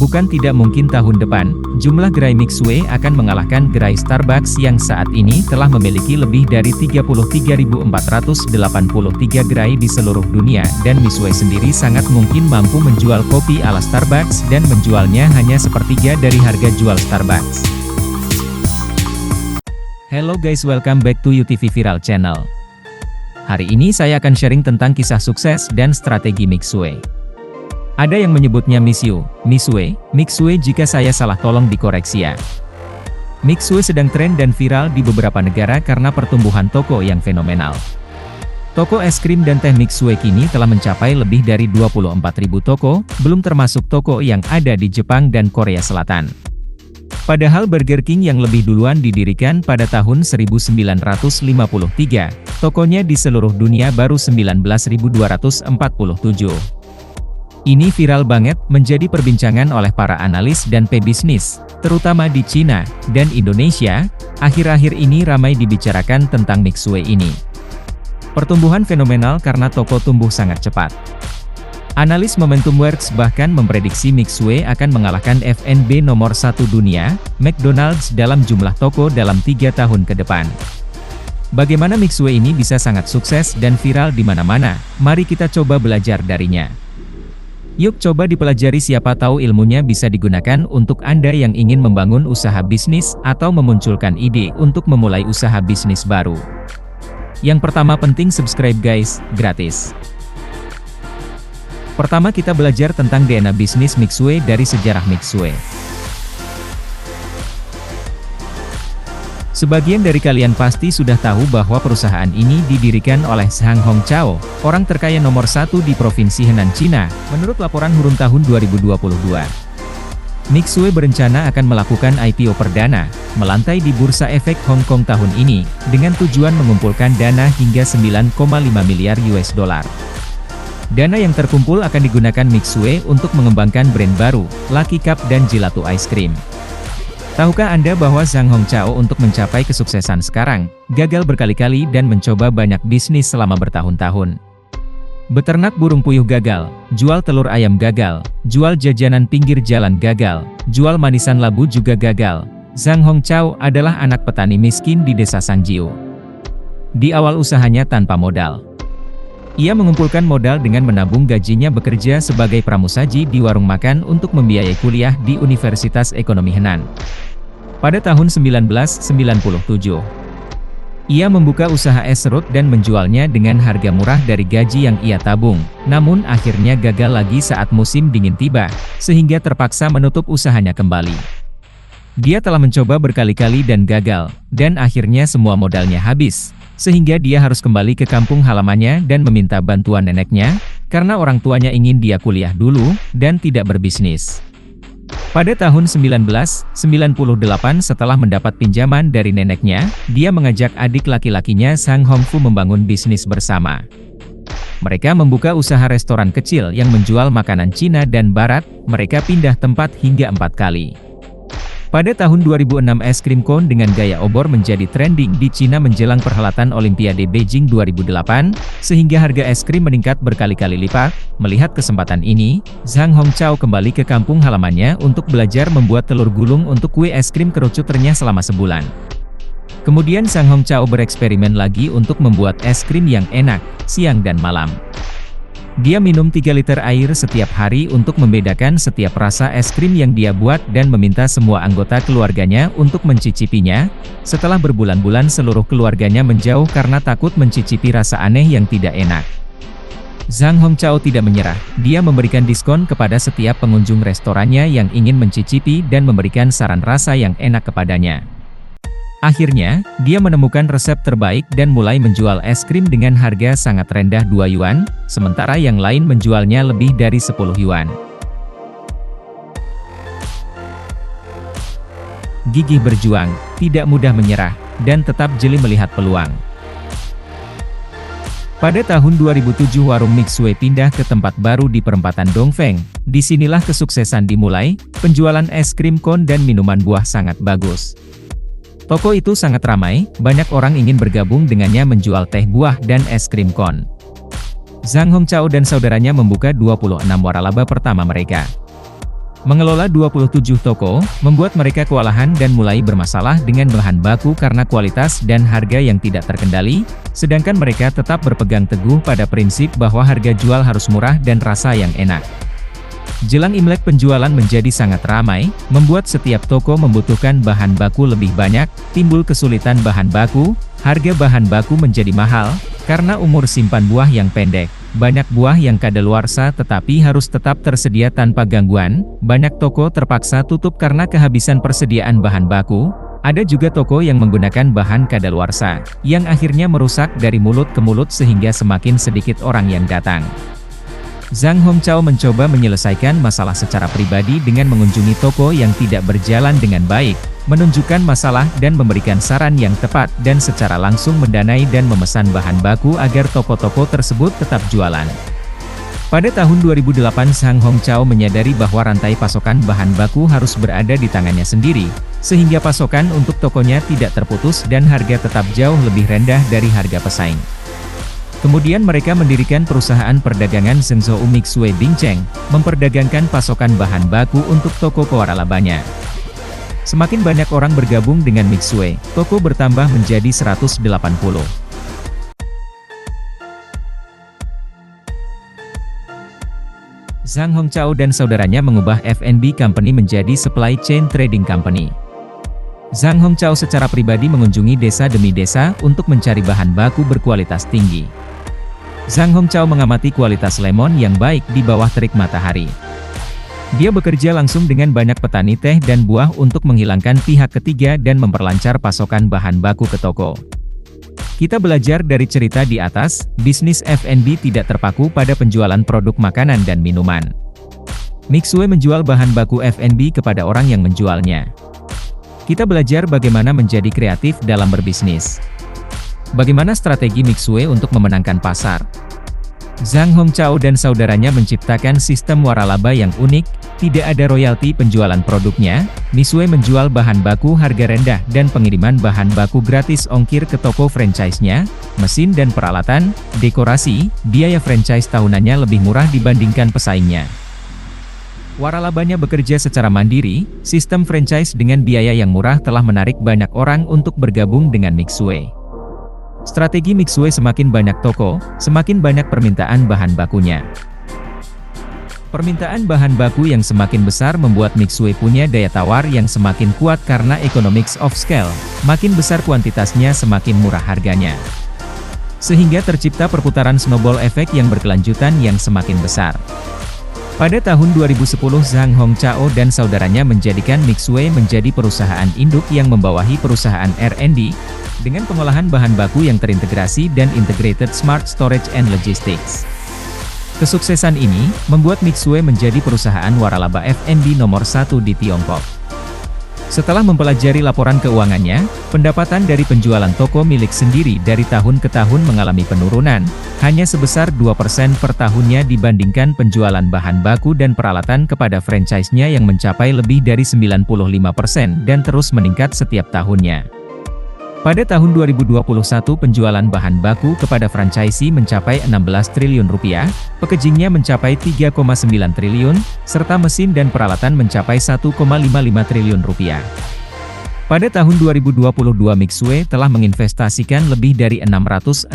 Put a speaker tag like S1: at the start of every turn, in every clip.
S1: Bukan tidak mungkin tahun depan, jumlah gerai Mixue akan mengalahkan gerai Starbucks yang saat ini telah memiliki lebih dari 33.483 gerai di seluruh dunia, dan Mixue sendiri sangat mungkin mampu menjual kopi ala Starbucks dan menjualnya hanya sepertiga dari harga jual Starbucks. Hello guys, welcome back to UTV Viral Channel. Hari ini saya akan sharing tentang kisah sukses dan strategi Mixue. Ada yang menyebutnya Mixue jika saya salah tolong dikoreksi ya. Mixue sedang tren dan viral di beberapa negara karena pertumbuhan toko yang fenomenal. Toko es krim dan teh Mixue kini telah mencapai lebih dari 24.000 toko, belum termasuk toko yang ada di Jepang dan Korea Selatan. Padahal Burger King yang lebih duluan didirikan pada tahun 1953, tokonya di seluruh dunia baru 19.247. Ini viral banget, menjadi perbincangan oleh para analis dan pebisnis, terutama di Cina dan Indonesia. Akhir-akhir ini ramai dibicarakan tentang Mixue ini. Pertumbuhan fenomenal karena toko tumbuh sangat cepat. Analis Momentum Works bahkan memprediksi Mixue akan mengalahkan F&B nomor 1 dunia, McDonald's dalam jumlah toko dalam 3 tahun ke depan. Bagaimana Mixue ini bisa sangat sukses dan viral di mana-mana? Mari kita coba belajar darinya. Yuk coba dipelajari, siapa tahu ilmunya bisa digunakan untuk Anda yang ingin membangun usaha bisnis atau memunculkan ide untuk memulai usaha bisnis baru. Yang pertama, penting subscribe guys, gratis. Pertama kita belajar tentang DNA bisnis Mixue dari sejarah Mixue. Sebagian dari kalian pasti sudah tahu bahwa perusahaan ini didirikan oleh Zhang Hongchao, orang terkaya nomor 1 di Provinsi Henan, Cina, menurut laporan Hurun tahun 2022. Mixue berencana akan melakukan IPO perdana, melantai di Bursa Efek Hong Kong tahun ini, dengan tujuan mengumpulkan dana hingga 9,5 miliar US dollar. Dana yang terkumpul akan digunakan Mixue untuk mengembangkan brand baru, Lucky Cup dan Gelato Ice Cream. Tahukah Anda bahwa Zhang Hongchao untuk mencapai kesuksesan sekarang, gagal berkali-kali dan mencoba banyak bisnis selama bertahun-tahun. Beternak burung puyuh gagal, jual telur ayam gagal, jual jajanan pinggir jalan gagal, jual manisan labu juga gagal. Zhang Hongchao adalah anak petani miskin di desa Sangjiu. Di awal usahanya tanpa modal. Ia mengumpulkan modal dengan menabung gajinya bekerja sebagai pramusaji di warung makan untuk membiayai kuliah di Universitas Ekonomi Henan. Pada tahun 1997, ia membuka usaha es serut dan menjualnya dengan harga murah dari gaji yang ia tabung, namun akhirnya gagal lagi saat musim dingin tiba, sehingga terpaksa menutup usahanya kembali. Dia telah mencoba berkali-kali dan gagal, dan akhirnya semua modalnya habis. Sehingga dia harus kembali ke kampung halamannya dan meminta bantuan neneknya, karena orang tuanya ingin dia kuliah dulu, dan tidak berbisnis. Pada tahun 1998 setelah mendapat pinjaman dari neneknya, dia mengajak adik laki-lakinya Zhang Hongfu membangun bisnis bersama. Mereka membuka usaha restoran kecil yang menjual makanan Cina dan Barat, mereka pindah tempat hingga 4 kali. Pada tahun 2006 es krim cone dengan gaya obor menjadi trending di Cina menjelang perhelatan Olimpiade Beijing 2008, sehingga harga es krim meningkat berkali-kali lipat. Melihat kesempatan ini, Zhang Hongchao kembali ke kampung halamannya untuk belajar membuat telur gulung untuk kue es krim kerucut renyah selama sebulan. Kemudian Zhang Hongchao bereksperimen lagi untuk membuat es krim yang enak, siang dan malam. Dia minum 3 liter air setiap hari untuk membedakan setiap rasa es krim yang dia buat dan meminta semua anggota keluarganya untuk mencicipinya. Setelah berbulan-bulan seluruh keluarganya menjauh karena takut mencicipi rasa aneh yang tidak enak. Zhang Hongchao tidak menyerah, dia memberikan diskon kepada setiap pengunjung restorannya yang ingin mencicipi dan memberikan saran rasa yang enak kepadanya. Akhirnya, dia menemukan resep terbaik dan mulai menjual es krim dengan harga sangat rendah 2 yuan, sementara yang lain menjualnya lebih dari 10 yuan. Gigih berjuang, tidak mudah menyerah, dan tetap jeli melihat peluang. Pada tahun 2007 warung Mixue pindah ke tempat baru di perempatan Dongfeng. Disinilah kesuksesan dimulai, penjualan es krim cone dan minuman buah sangat bagus. Toko itu sangat ramai, banyak orang ingin bergabung dengannya menjual teh buah dan es krim cone. Zhang Hongchao dan saudaranya membuka 26 waralaba pertama mereka. Mengelola 27 toko, membuat mereka kewalahan dan mulai bermasalah dengan bahan baku karena kualitas dan harga yang tidak terkendali, sedangkan mereka tetap berpegang teguh pada prinsip bahwa harga jual harus murah dan rasa yang enak. Jelang Imlek penjualan menjadi sangat ramai, membuat setiap toko membutuhkan bahan baku lebih banyak, timbul kesulitan bahan baku, harga bahan baku menjadi mahal, karena umur simpan buah yang pendek. Banyak buah yang kadaluarsa tetapi harus tetap tersedia tanpa gangguan, banyak toko terpaksa tutup karena kehabisan persediaan bahan baku, ada juga toko yang menggunakan bahan kadaluarsa, yang akhirnya merusak dari mulut ke mulut sehingga semakin sedikit orang yang datang. Zhang Hongchao mencoba menyelesaikan masalah secara pribadi dengan mengunjungi toko yang tidak berjalan dengan baik, menunjukkan masalah dan memberikan saran yang tepat dan secara langsung mendanai dan memesan bahan baku agar toko-toko tersebut tetap jualan. Pada tahun 2008 Zhang Hongchao menyadari bahwa rantai pasokan bahan baku harus berada di tangannya sendiri, sehingga pasokan untuk tokonya tidak terputus dan harga tetap jauh lebih rendah dari harga pesaing. Kemudian mereka mendirikan perusahaan perdagangan Zhengzhou Mixue Bingcheng, memperdagangkan pasokan bahan baku untuk toko kewaralabanya. Semakin banyak orang bergabung dengan Mixue, toko bertambah menjadi 180. Zhang Hongchao dan saudaranya mengubah F&B Company menjadi Supply Chain Trading Company. Zhang Hongchao secara pribadi mengunjungi desa demi desa untuk mencari bahan baku berkualitas tinggi. Zhang Hongchao mengamati kualitas lemon yang baik di bawah terik matahari. Dia bekerja langsung dengan banyak petani teh dan buah untuk menghilangkan pihak ketiga dan memperlancar pasokan bahan baku ke toko. Kita belajar dari cerita di atas, bisnis F&B tidak terpaku pada penjualan produk makanan dan minuman. Mixue menjual bahan baku F&B kepada orang yang menjualnya. Kita belajar bagaimana menjadi kreatif dalam berbisnis. Bagaimana strategi Mixue untuk memenangkan pasar? Zhang Hongchao dan saudaranya menciptakan sistem waralaba yang unik, tidak ada royalti penjualan produknya, Mixue menjual bahan baku harga rendah dan pengiriman bahan baku gratis ongkir ke toko franchise-nya, mesin dan peralatan, dekorasi, biaya franchise tahunannya lebih murah dibandingkan pesaingnya. Waralabanya bekerja secara mandiri, sistem franchise dengan biaya yang murah telah menarik banyak orang untuk bergabung dengan Mixue. Strategi Mixue semakin banyak toko, semakin banyak permintaan bahan bakunya. Permintaan bahan baku yang semakin besar membuat Mixue punya daya tawar yang semakin kuat karena economics of scale, makin besar kuantitasnya semakin murah harganya. Sehingga tercipta perputaran snowball effect yang berkelanjutan yang semakin besar. Pada tahun 2010 Zhang Hongchao dan saudaranya menjadikan Mixue menjadi perusahaan induk yang membawahi perusahaan R&D, dengan pengolahan bahan baku yang terintegrasi dan integrated smart storage and logistics. Kesuksesan ini, membuat Mixue menjadi perusahaan waralaba F&B nomor 1 di Tiongkok. Setelah mempelajari laporan keuangannya, pendapatan dari penjualan toko milik sendiri dari tahun ke tahun mengalami penurunan, hanya sebesar 2% per tahunnya dibandingkan penjualan bahan baku dan peralatan kepada franchise-nya yang mencapai lebih dari 95% dan terus meningkat setiap tahunnya. Pada tahun 2021 penjualan bahan baku kepada franchisee mencapai 16 triliun rupiah, packagingnya mencapai 3,9 triliun, serta mesin dan peralatan mencapai 1,55 triliun rupiah. Pada tahun 2022 Mixue telah menginvestasikan lebih dari 669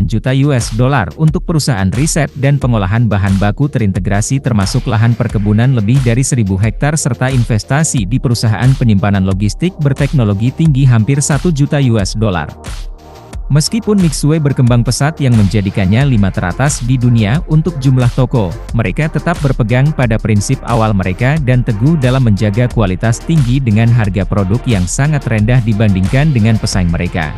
S1: juta US dollar untuk perusahaan riset dan pengolahan bahan baku terintegrasi termasuk lahan perkebunan lebih dari 1.000 hektar serta investasi di perusahaan penyimpanan logistik berteknologi tinggi hampir 1 juta US dollar. Meskipun Mixue berkembang pesat yang menjadikannya 5 teratas di dunia untuk jumlah toko, mereka tetap berpegang pada prinsip awal mereka dan teguh dalam menjaga kualitas tinggi dengan harga produk yang sangat rendah dibandingkan dengan pesaing mereka.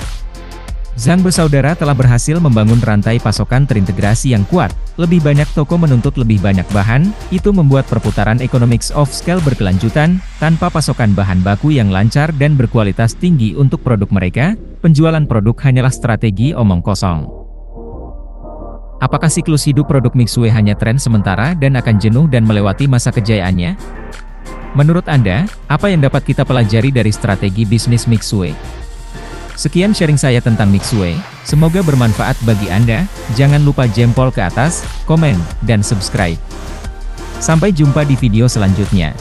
S1: Zhang bersaudara telah berhasil membangun rantai pasokan terintegrasi yang kuat, lebih banyak toko menuntut lebih banyak bahan, itu membuat perputaran economics of scale berkelanjutan, tanpa pasokan bahan baku yang lancar dan berkualitas tinggi untuk produk mereka, penjualan produk hanyalah strategi omong kosong. Apakah siklus hidup produk Mixue hanya tren sementara dan akan jenuh dan melewati masa kejayaannya? Menurut Anda, apa yang dapat kita pelajari dari strategi bisnis Mixue? Sekian sharing saya tentang Mixue, semoga bermanfaat bagi Anda, jangan lupa jempol ke atas, komen, dan subscribe. Sampai jumpa di video selanjutnya.